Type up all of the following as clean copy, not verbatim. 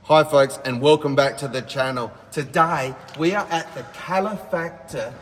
Hi folks, and welcome back to the channel. Today we are at the CaliFaktur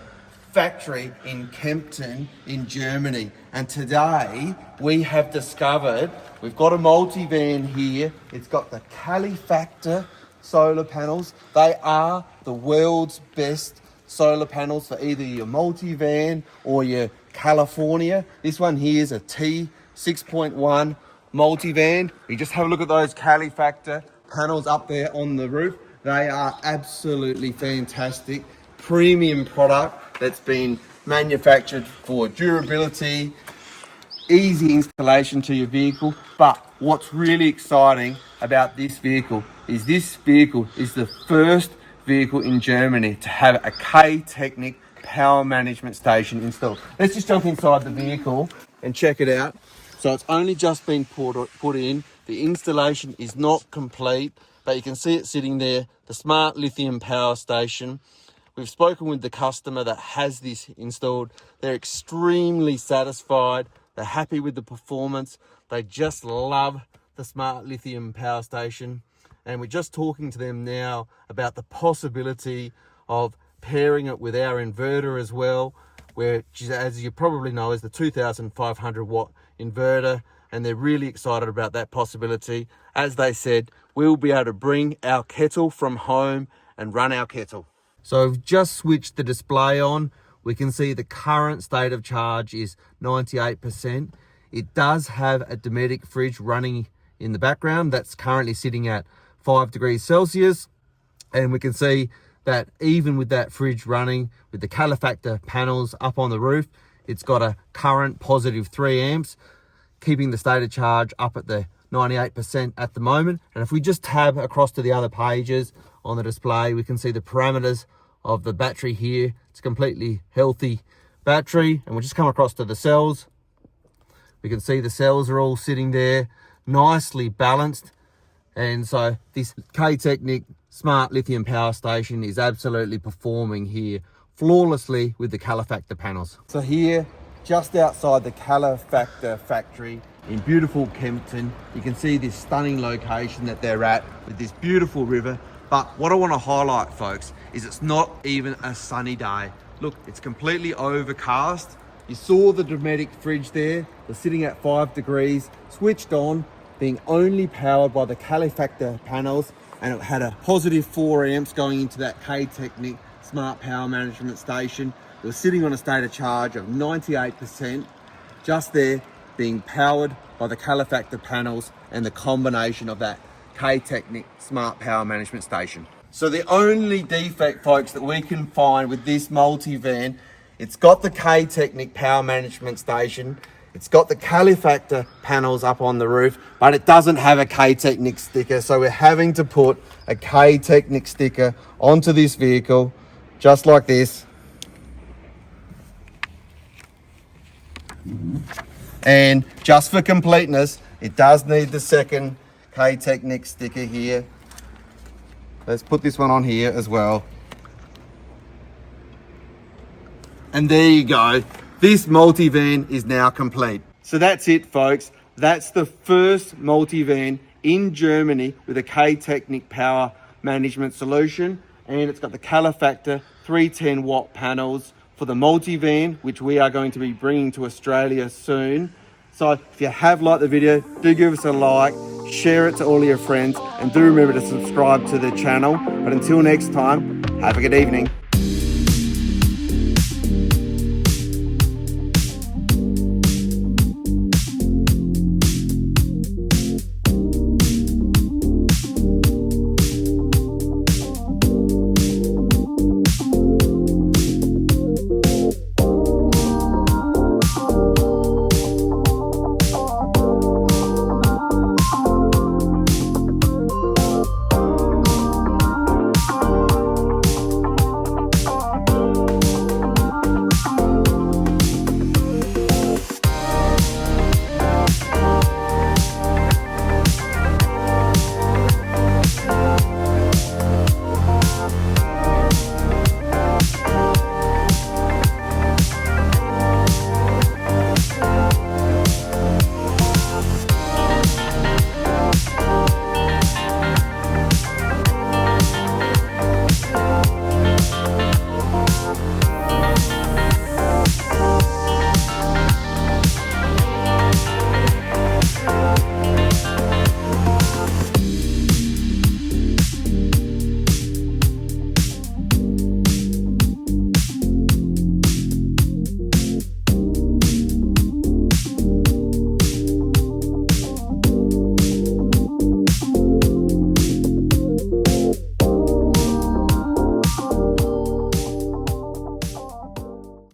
factory in Kempten in Germany, and today we have discovered we've got a multivan here. It's got the CaliFaktur solar panels. They are the world's best solar panels for either your multivan or your California. This one here is a T6.1 Multivan. You just have a look at those CaliFaktur panels up there on the roof. They are absolutely fantastic. Premium product that's been manufactured for durability, easy installation to your vehicle. But what's really exciting about this vehicle is the first vehicle in Germany to have a K-technik power management station installed. Let's just jump inside the vehicle and check it out. So it's only just been put in. The installation is not complete, but you can see it sitting there, the smart lithium power station. We've spoken with the customer that has this installed. They're extremely satisfied. They're happy with the performance. They just love the smart lithium power station. And we're just talking to them now about the possibility of pairing it with our inverter as well, which, as you probably know, is the 2,500 watt inverter. And they're really excited about that possibility. As they said, we'll be able to bring our kettle from home and run our kettle. So I've just switched the display on. We can see the current state of charge is 98%. It does have a Dometic fridge running in the background that's currently sitting at 5 degrees Celsius. And we can see that even with that fridge running, with the CaliFaktur panels up on the roof, it's got a current positive 3 amps, keeping the state of charge up at the 98% at the moment. And if we just tab across to the other pages on the display, we can see the parameters of the battery here. It's a completely healthy battery. And we'll just come across to the cells. We can see the cells are all sitting there nicely balanced. And so this K-technik Smart Lithium Power Station is absolutely performing here flawlessly with the CaliFaktur panels. So here, just outside the CaliFaktur factory in beautiful Kempten, you can see this stunning location that they're at with this beautiful river. But what I want to highlight, folks, is it's not even a sunny day. Look, it's completely overcast. You saw the Dometic fridge there. They're sitting at 5 degrees, switched on, being only powered by the CaliFaktur panels, and it had a positive 4 amps going into that K-technik Smart Power Management Station. It was sitting on a state of charge of 98%, just there, being powered by the CaliFaktur panels and the combination of that K-technik Smart Power Management Station. So the only defect, folks, that we can find with this multivan, it's got the K-technik Power Management Station, it's got the CaliFaktur panels up on the roof, but it doesn't have a K-technik sticker. So we're having to put a K-technik sticker onto this vehicle, just like this. And just for completeness, it does need the second K-technik sticker here. Let's put this one on here as well. And there you go. This multivan is now complete. So that's it, folks. That's the first multivan in Germany with a K-technik power management solution. And it's got the CaliFaktur 310 watt panels for the multivan, which we are going to be bringing to Australia soon. So if you have liked the video, do give us a like, share it to all your friends, and do remember to subscribe to the channel. But until next time, have a good evening.